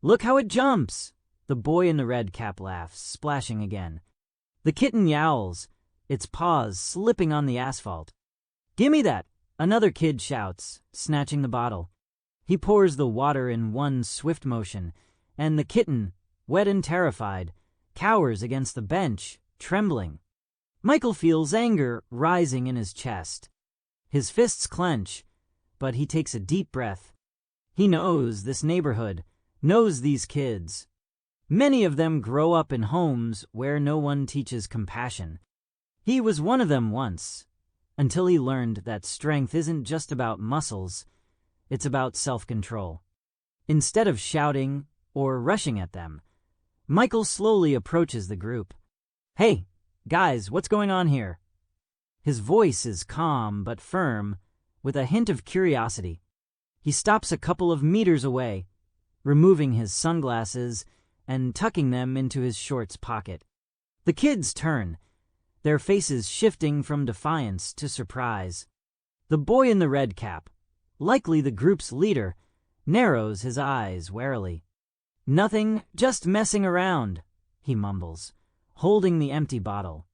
Look how it jumps! The boy in the red cap laughs, splashing again. The kitten yowls, its paws slipping on the asphalt. Gimme that! Another kid shouts, snatching the bottle. He pours the water in one swift motion, and the kitten, wet and terrified, cowers against the bench, trembling. Michael feels anger rising in his chest. His fists clench, but he takes a deep breath. He knows this neighborhood, knows these kids. Many of them grow up in homes where no one teaches compassion. He was one of them once, until he learned that strength isn't just about muscles, it's about self-control. Instead of shouting or rushing at them, Michael slowly approaches the group. Hey, guys, what's going on here? His voice is calm but firm, with a hint of curiosity. He stops a couple of meters away, removing his sunglasses and tucking them into his shorts pocket. The kids turn, their faces shifting from defiance to surprise. The boy in the red cap, likely the group's leader, narrows his eyes warily. Nothing, just messing around, he mumbles, holding the empty bottle.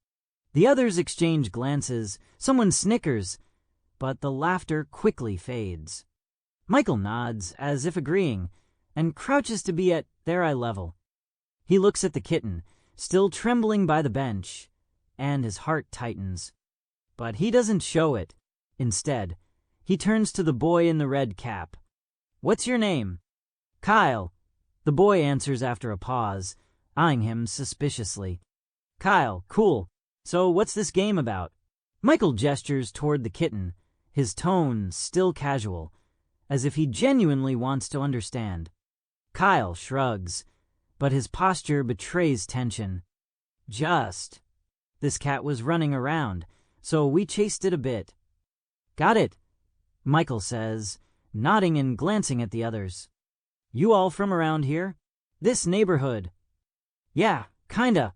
The others exchange glances, someone snickers, but the laughter quickly fades. Michael nods, as if agreeing, and crouches to be at their eye level. He looks at the kitten, still trembling by the bench, and his heart tightens. But he doesn't show it. Instead, he turns to the boy in the red cap. What's your name? Kyle. The boy answers after a pause, eyeing him suspiciously. Kyle, cool. So what's this game about? Michael gestures toward the kitten, his tone still casual, as if he genuinely wants to understand. Kyle shrugs, but his posture betrays tension. This cat was running around, so we chased it a bit. Got it, Michael says, nodding and glancing at the others. You all from around here? This neighborhood? Yeah, kinda,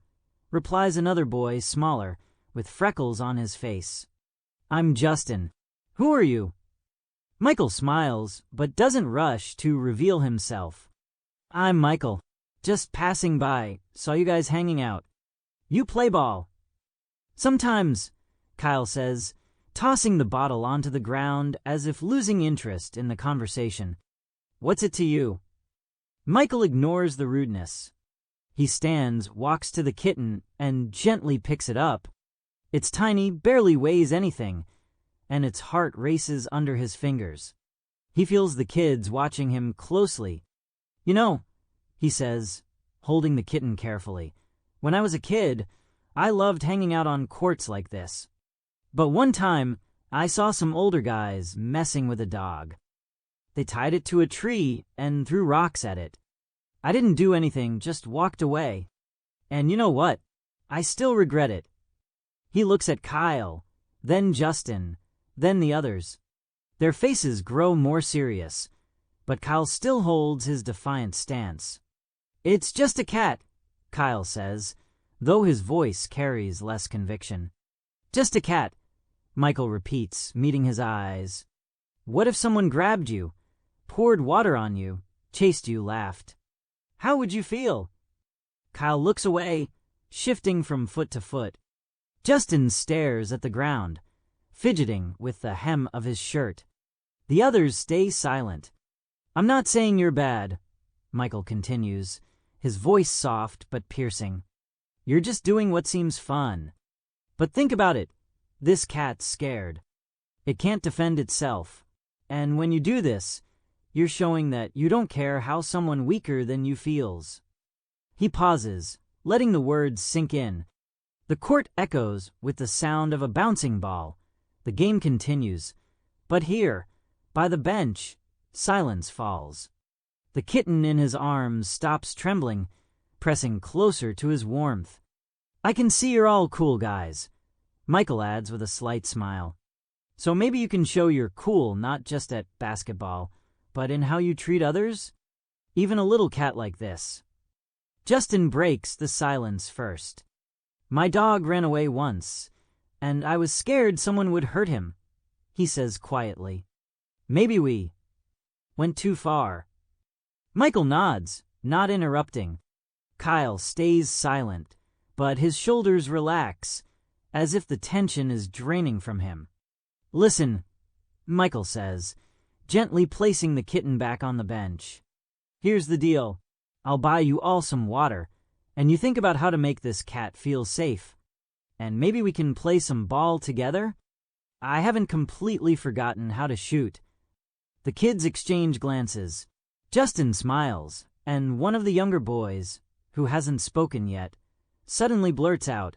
replies another boy, smaller, with freckles on his face. I'm Justin. Who are you? Michael smiles, but doesn't rush to reveal himself. I'm Michael. Just passing by, saw you guys hanging out. You play ball. Sometimes, Kyle says, tossing the bottle onto the ground as if losing interest in the conversation. What's it to you? Michael ignores the rudeness. He stands, walks to the kitten, and gently picks it up. It's tiny, barely weighs anything, and its heart races under his fingers. He feels the kids watching him closely. You know, he says, holding the kitten carefully, when I was a kid, I loved hanging out on courts like this. But one time, I saw some older guys messing with a dog. They tied it to a tree and threw rocks at it. I didn't do anything, just walked away. And you know what? I still regret it. He looks at Kyle, then Justin, then the others. Their faces grow more serious, but Kyle still holds his defiant stance. It's just a cat, Kyle says, though his voice carries less conviction. Just a cat, Michael repeats, meeting his eyes. What if someone grabbed you, poured water on you, chased you, laughed? How would you feel? Kyle looks away, shifting from foot to foot. Justin stares at the ground, fidgeting with the hem of his shirt. The others stay silent. I'm not saying you're bad, Michael continues, his voice soft but piercing. You're just doing what seems fun. But think about it. This cat's scared. It can't defend itself. And when you do this, you're showing that you don't care how someone weaker than you feels. He pauses, letting the words sink in. The court echoes with the sound of a bouncing ball. The game continues. But here, by the bench, silence falls. The kitten in his arms stops trembling, pressing closer to his warmth. I can see you're all cool guys, Michael adds with a slight smile. So maybe you can show you're cool not just at basketball, but in how you treat others? Even a little cat like this. Justin breaks the silence first. My dog ran away once, and I was scared someone would hurt him, he says quietly. Maybe we went too far. Michael nods, not interrupting. Kyle stays silent, but his shoulders relax, as if the tension is draining from him. "Listen," Michael says, gently placing the kitten back on the bench. "Here's the deal. I'll buy you all some water, and you think about how to make this cat feel safe. And maybe we can play some ball together? I haven't completely forgotten how to shoot." The kids exchange glances. Justin smiles, and one of the younger boys, who hasn't spoken yet, suddenly blurts out,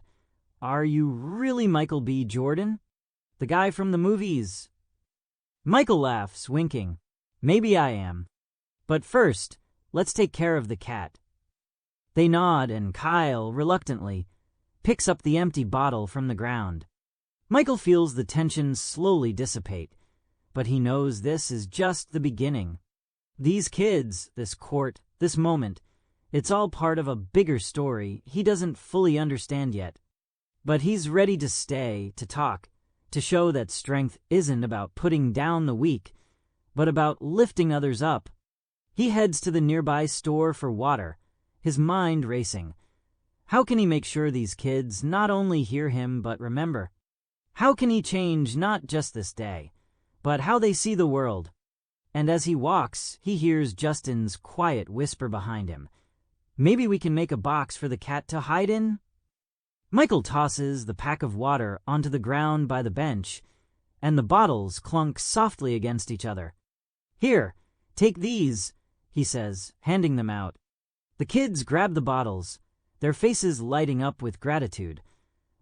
"Are you really Michael B. Jordan? The guy from the movies?" Michael laughs, winking. "Maybe I am. But first, let's take care of the cat." They nod, and Kyle, reluctantly, picks up the empty bottle from the ground. Michael feels the tension slowly dissipate, but he knows this is just the beginning. These kids, this court, this moment, it's all part of a bigger story he doesn't fully understand yet. But he's ready to stay, to talk, to show that strength isn't about putting down the weak, but about lifting others up. He heads to the nearby store for water, his mind racing. How can he make sure these kids not only hear him but remember? How can he change not just this day, but how they see the world? And as he walks, he hears Justin's quiet whisper behind him. "Maybe we can make a box for the cat to hide in?" Michael tosses the pack of water onto the ground by the bench, and the bottles clunk softly against each other. "Here, take these," he says, handing them out. The kids grab the bottles, their faces lighting up with gratitude,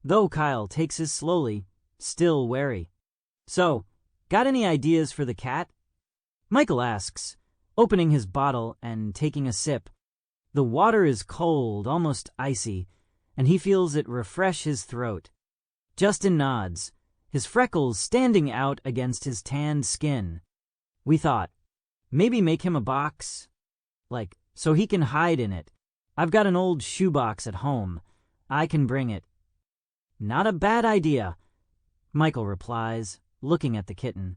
though Kyle takes his slowly, still wary. "So, got any ideas for the cat?" Michael asks, opening his bottle and taking a sip. The water is cold, almost icy, and he feels it refresh his throat. Justin nods, his freckles standing out against his tanned skin. "We thought, maybe make him a box? Like, so he can hide in it. I've got an old shoebox at home. I can bring it." "Not a bad idea," Michael replies, looking at the kitten.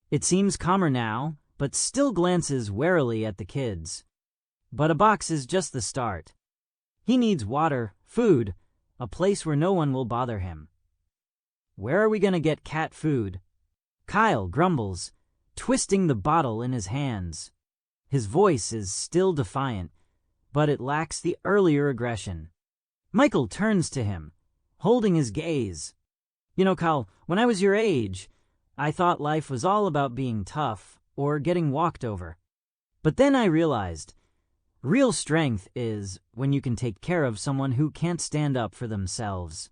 It seems calmer now, but still glances warily at the kids. But a box is just the start. He needs water, food, a place where no one will bother him. "Where are we going to get cat food?" Kyle grumbles, twisting the bottle in his hands. His voice is still defiant, but it lacks the earlier aggression. Michael turns to him, holding his gaze. "You know, Kyle, when I was your age, I thought life was all about being tough or getting walked over. But then I realized real strength is when you can take care of someone who can't stand up for themselves.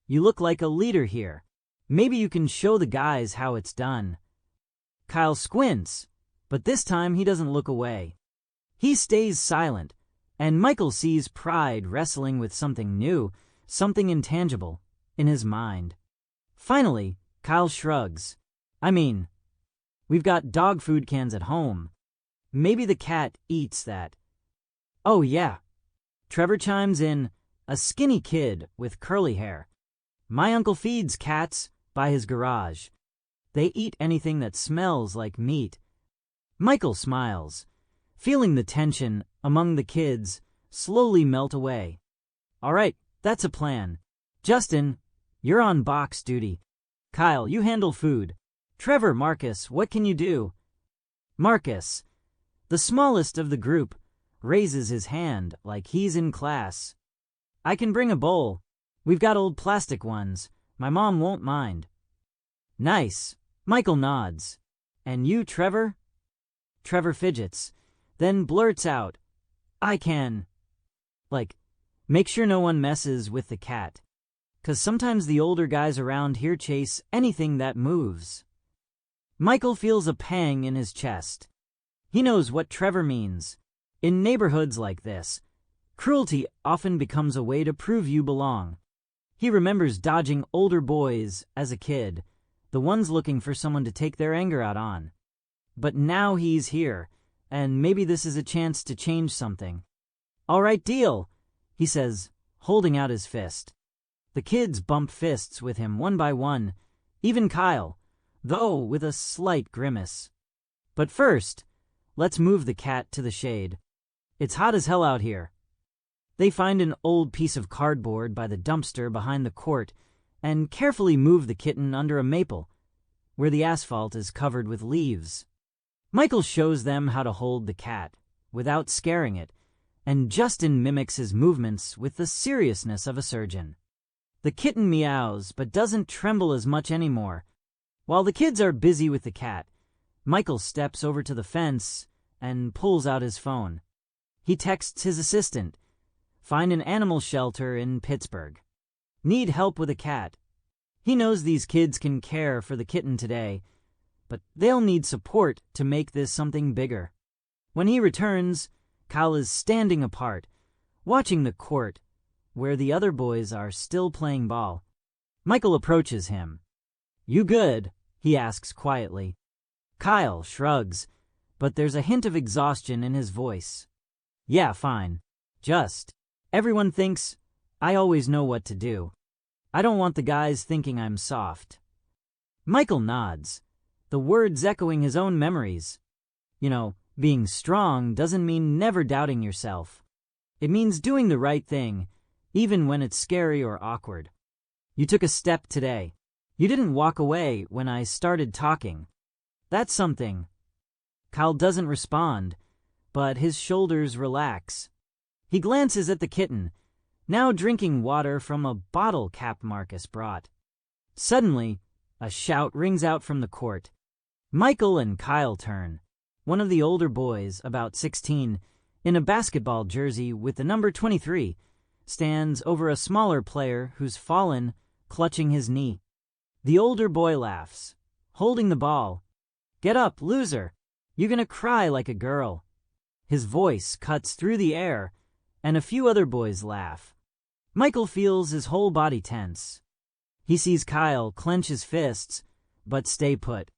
You look like a leader here. Maybe you can show the guys how it's done." Kyle squints, but this time he doesn't look away. He stays silent, and Michael sees pride wrestling with something new, something intangible, in his mind. Finally, Kyle shrugs. "I mean, we've got dog food cans at home. Maybe the cat eats that." "Oh yeah," Trevor chimes in, a skinny kid with curly hair. "My uncle feeds cats by his garage. They eat anything that smells like meat." Michael smiles, feeling the tension among the kids slowly melt away. "All right, that's a plan. Justin, you're on box duty. Kyle, you handle food. Trevor, Marcus, what can you do?" Marcus, the smallest of the group, raises his hand like he's in class. "I can bring a bowl. We've got old plastic ones. My mom won't mind." "Nice." Michael nods. "And you, Trevor?" Trevor fidgets, then blurts out, "I can, like, make sure no one messes with the cat. 'Cause sometimes the older guys around here chase anything that moves." Michael feels a pang in his chest. He knows what Trevor means. In neighborhoods like this, cruelty often becomes a way to prove you belong. He remembers dodging older boys as a kid, the ones looking for someone to take their anger out on. But now he's here, and maybe this is a chance to change something. "All right, deal," he says, holding out his fist. The kids bump fists with him one by one, even Kyle, though with a slight grimace. "But first, let's move the cat to the shade." It's hot as hell out here. They find an old piece of cardboard by the dumpster behind the court and carefully move the kitten under a maple, where the asphalt is covered with leaves. Michael shows them how to hold the cat without scaring it, and Justin mimics his movements with the seriousness of a surgeon. The kitten meows but doesn't tremble as much anymore. While the kids are busy with the cat, Michael steps over to the fence and pulls out his phone. He texts his assistant, "Find an animal shelter in Pittsburgh. Need help with a cat." He knows these kids can care for the kitten today, but they'll need support to make this something bigger. When he returns, Kyle is standing apart, watching the court, where the other boys are still playing ball. Michael approaches him. "You good?" he asks quietly. Kyle shrugs, but there's a hint of exhaustion in his voice. "Yeah, fine. Just, everyone thinks I always know what to do. I don't want the guys thinking I'm soft." Michael nods, the words echoing his own memories. You know, being strong doesn't mean never doubting yourself. It means doing the right thing, even when it's scary or awkward. You took a step today. You didn't walk away when I started talking. That's something. Kyle doesn't respond, but his shoulders relax. He glances at the kitten, now drinking water from a bottle cap Marcus brought. Suddenly, a shout rings out from the court. Michael and Kyle turn. One of the older boys, about 16, in a basketball jersey with the number 23, stands over a smaller player who's fallen, clutching his knee. The older boy laughs, holding the ball. "Get up, loser. You're gonna cry like a girl." His voice cuts through the air, and a few other boys laugh. Michael feels his whole body tense. He sees Kyle clench his fists, but stay put.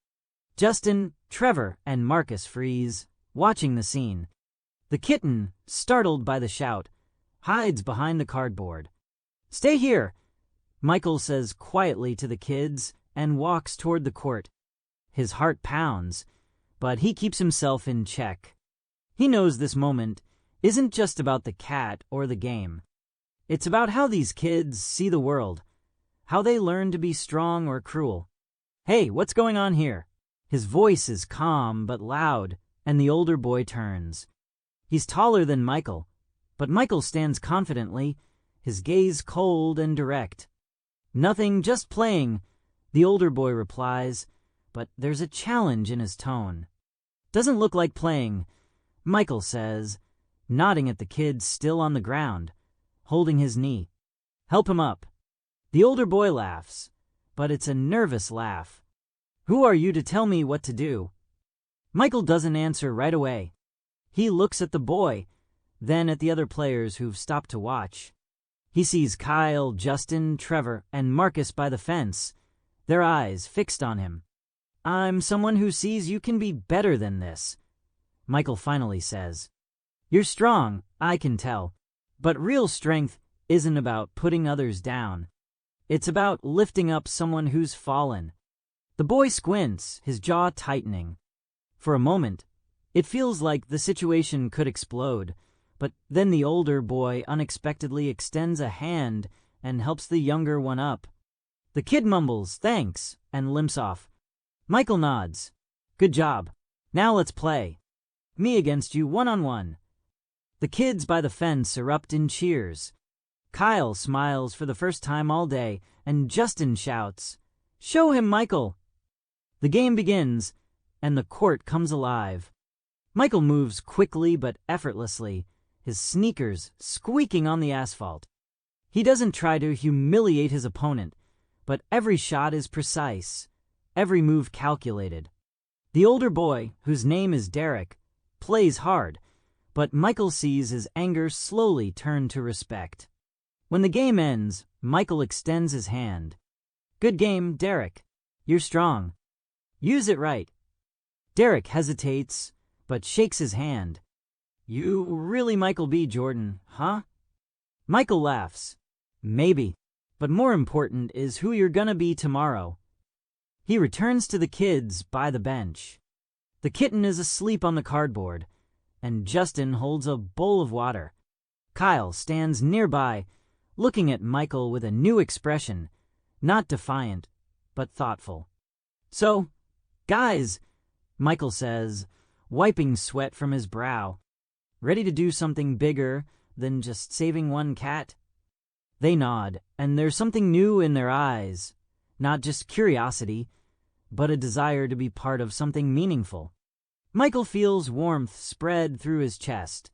Justin, Trevor, and Marcus freeze, watching the scene. The kitten, startled by the shout, hides behind the cardboard. "Stay here," Michael says quietly to the kids and walks toward the court. His heart pounds, but he keeps himself in check. He knows this moment isn't just about the cat or the game. It's about how these kids see the world, how they learn to be strong or cruel. "Hey, what's going on here?" His voice is calm but loud, and the older boy turns. He's taller than Michael, but Michael stands confidently, his gaze cold and direct. "Nothing, just playing," the older boy replies, but there's a challenge in his tone. "Doesn't look like playing," Michael says, nodding at the kid still on the ground, holding his knee. "Help him up." The older boy laughs, but it's a nervous laugh. "Who are you to tell me what to do?" Michael doesn't answer right away. He looks at the boy, then at the other players who've stopped to watch. He sees Kyle, Justin, Trevor, and Marcus by the fence, their eyes fixed on him. "I'm someone who sees you can be better than this," Michael finally says. "You're strong, I can tell, but real strength isn't about putting others down. It's about lifting up someone who's fallen." The boy squints, his jaw tightening. For a moment, it feels like the situation could explode, but then the older boy unexpectedly extends a hand and helps the younger one up. The kid mumbles, "Thanks," and limps off. Michael nods. "Good job. Now let's play. Me against you, one-on-one." The kids by the fence erupt in cheers. Kyle smiles for the first time all day, and Justin shouts, "Show him, Michael!" The game begins, and the court comes alive. Michael moves quickly but effortlessly, his sneakers squeaking on the asphalt. He doesn't try to humiliate his opponent, but every shot is precise, every move calculated. The older boy, whose name is Derek, plays hard, but Michael sees his anger slowly turn to respect. When the game ends, Michael extends his hand. "Good game, Derek. You're strong. Use it right." Derek hesitates, but shakes his hand. "You really Michael B. Jordan, huh?" Michael laughs. "Maybe, but more important is who you're gonna be tomorrow." He returns to the kids by the bench. The kitten is asleep on the cardboard, and Justin holds a bowl of water. Kyle stands nearby, looking at Michael with a new expression, not defiant, but thoughtful. "So, guys," Michael says, wiping sweat from his brow, "ready to do something bigger than just saving one cat?" They nod, and there's something new in their eyes, not just curiosity, but a desire to be part of something meaningful. Michael feels warmth spread through his chest.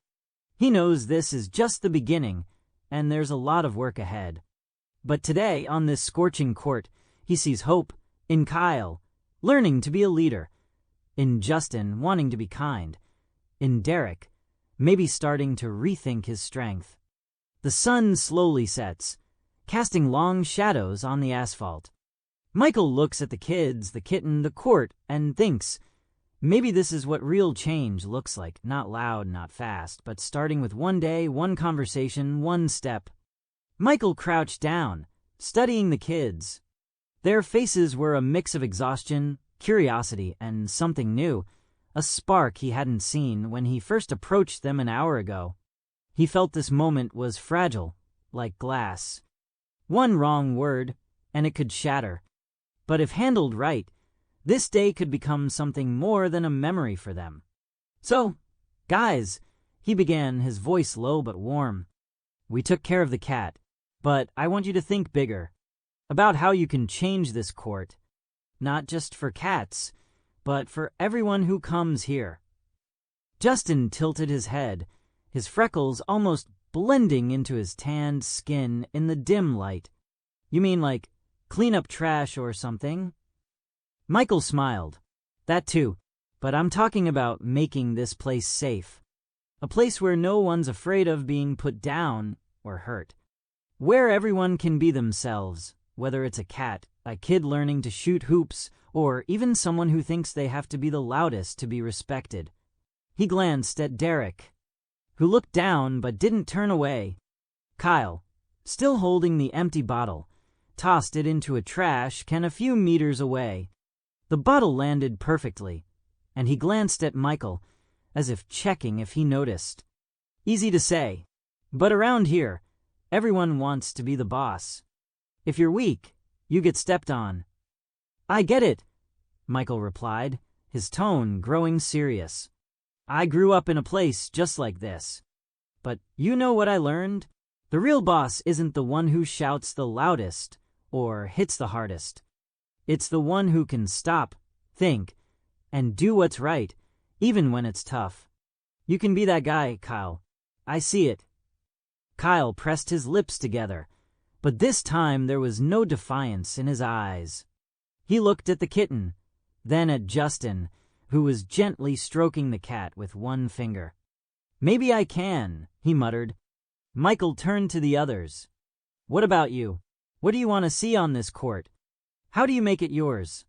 He knows this is just the beginning, and there's a lot of work ahead. But today, on this scorching court, he sees hope in Kyle, learning to be a leader, in Justin wanting to be kind, in Derek maybe starting to rethink his strength. The sun slowly sets, casting long shadows on the asphalt. Michael looks at the kids, the kitten, the court, and thinks, maybe this is what real change looks like, not loud, not fast, but starting with one day, one conversation, one step. Michael crouched down, studying the kids. Their faces were a mix of exhaustion, curiosity, and something new, a spark he hadn't seen when he first approached them an hour ago. He felt this moment was fragile, like glass. One wrong word, and it could shatter. But if handled right, this day could become something more than a memory for them. "So, guys," he began, his voice low but warm, "we took care of the cat, but I want you to think bigger, about how you can change this court, not just for cats, but for everyone who comes here." Justin tilted his head, his freckles almost blending into his tanned skin in the dim light. "You mean like clean up trash or something?" Michael smiled. "That too, but I'm talking about making this place safe. A place where no one's afraid of being put down or hurt. Where everyone can be themselves, whether it's a cat, a kid learning to shoot hoops, or even someone who thinks they have to be the loudest to be respected." He glanced at Derek, who looked down but didn't turn away. Kyle, still holding the empty bottle, tossed it into a trash can a few meters away. The bottle landed perfectly, and he glanced at Michael, as if checking if he noticed. Easy to say, but around here, everyone wants to be the boss. If you're weak, you get stepped on. "I get it," Michael replied, his tone growing serious. "I grew up in a place just like this. But you know what I learned? The real boss isn't the one who shouts the loudest or hits the hardest. It's the one who can stop, think, and do what's right, even when it's tough. You can be that guy, Kyle. I see it." Kyle pressed his lips together, but this time there was no defiance in his eyes. He looked at the kitten, then at Justin, who was gently stroking the cat with one finger. "Maybe I can," he muttered. Michael turned to the others. "What about you? What do you want to see on this court? How do you make it yours?"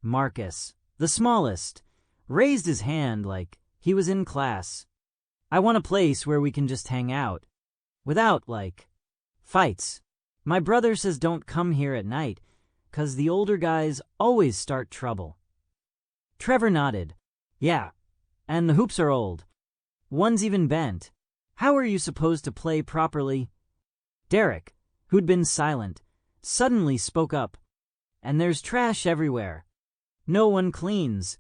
Marcus, the smallest, raised his hand like he was in class. "I want a place where we can just hang out, without, fights. My brother says don't come here at night, 'cause the older guys always start trouble." Trevor nodded. "Yeah, and the hoops are old. One's even bent. How are you supposed to play properly?" Derek, who'd been silent, suddenly spoke up. "And there's trash everywhere. No one cleans.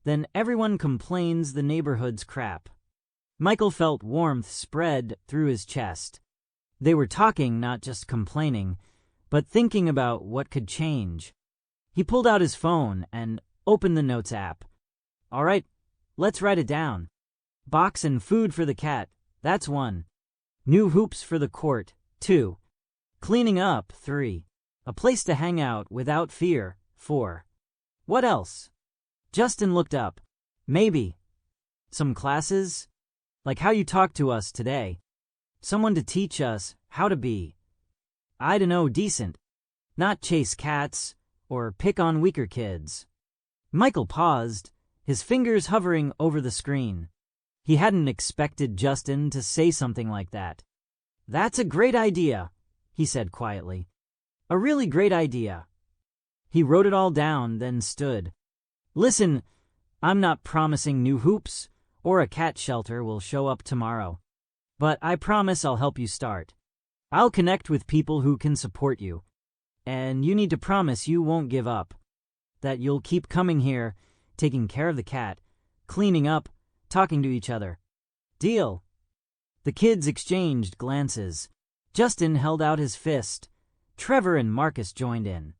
Then everyone complains the neighborhood's crap." Michael felt warmth spread through his chest. They were talking, not just complaining, but thinking about what could change. He pulled out his phone and opened the Notes app. "All right, let's write it down. Box and food for the cat, that's 1. New hoops for the court, 2. Cleaning up, 3. A place to hang out without fear, 4. What else?" Justin looked up. "Maybe some classes? Like how you talked to us today. Someone to teach us how to be, I don't know, decent. Not chase cats or pick on weaker kids." Michael paused, his fingers hovering over the screen. He hadn't expected Justin to say something like that. "That's a great idea," he said quietly. "A really great idea." He wrote it all down, then stood. "Listen, I'm not promising new hoops or a cat shelter will show up tomorrow. But I promise I'll help you start. I'll connect with people who can support you. And you need to promise you won't give up. That you'll keep coming here, taking care of the cat, cleaning up, talking to each other. Deal? The kids exchanged glances. Justin held out his fist. Trevor and Marcus joined in.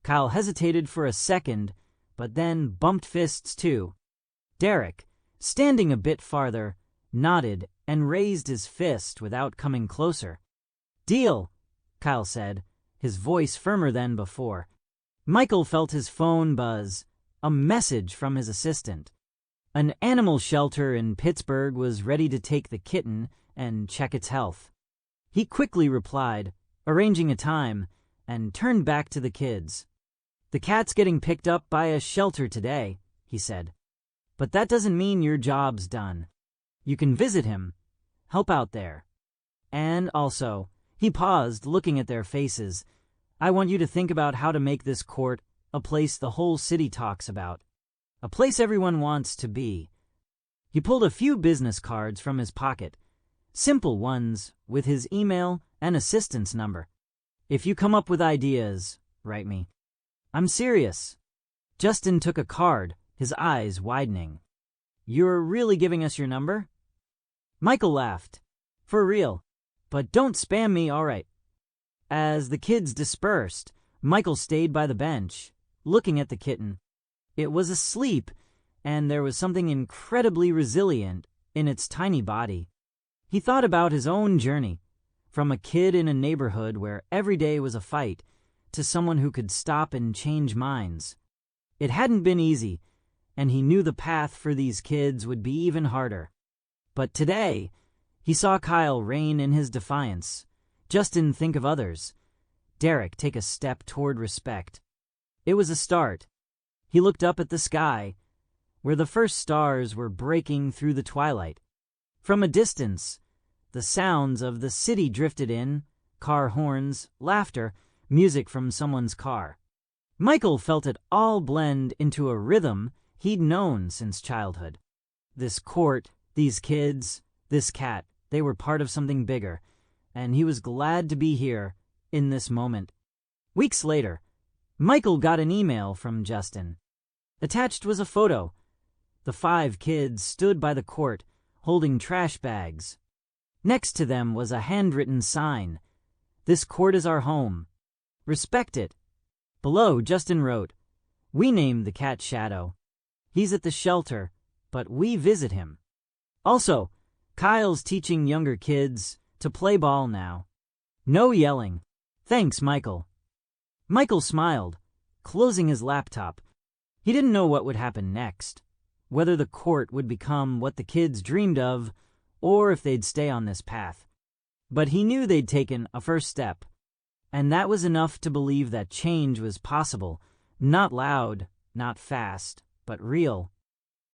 Kyle hesitated for a second, but then bumped fists too. Derek, standing a bit farther, nodded and raised his fist without coming closer. Deal, Kyle said, his voice firmer than before. Michael felt his phone buzz, a message from his assistant. An animal shelter in Pittsburgh was ready to take the kitten and check its health. He quickly replied, arranging a time, and turned back to the kids. The cat's getting picked up by a shelter today, he said. But that doesn't mean your job's done. You can visit him, help out there. And also, he paused, looking at their faces. I want you to think about how to make this court a place the whole city talks about. A place everyone wants to be. He pulled a few business cards from his pocket, simple ones with his email and assistant's number. If you come up with ideas, write me. I'm serious. Justin took a card, his eyes widening. You're really giving us your number? Michael laughed. For real. But don't spam me, all right. As the kids dispersed, Michael stayed by the bench, looking at the kitten. It was asleep, and there was something incredibly resilient in its tiny body. He thought about his own journey, from a kid in a neighborhood where every day was a fight, to someone who could stop and change minds. It hadn't been easy, and he knew the path for these kids would be even harder. But today, he saw Kyle rein in his defiance, Justin think of others, Derek take a step toward respect. It was a start. He looked up at the sky, where the first stars were breaking through the twilight. From a distance, the sounds of the city drifted in, car horns, laughter, music from someone's car. Michael felt it all blend into a rhythm he'd known since childhood. This court, these kids, this cat, they were part of something bigger, and he was glad to be here, in this moment. Weeks later, Michael got an email from Justin. Attached was a photo. The 5 kids stood by the court, holding trash bags. Next to them was a handwritten sign. This court is our home. Respect it. Below, Justin wrote, We named the cat Shadow. He's at the shelter, but we visit him. Also, Kyle's teaching younger kids to play ball now. No yelling. Thanks, Michael. Michael smiled, closing his laptop. He didn't know what would happen next, whether the court would become what the kids dreamed of, or if they'd stay on this path. But he knew they'd taken a first step, and that was enough to believe that change was possible, not loud, not fast, but real.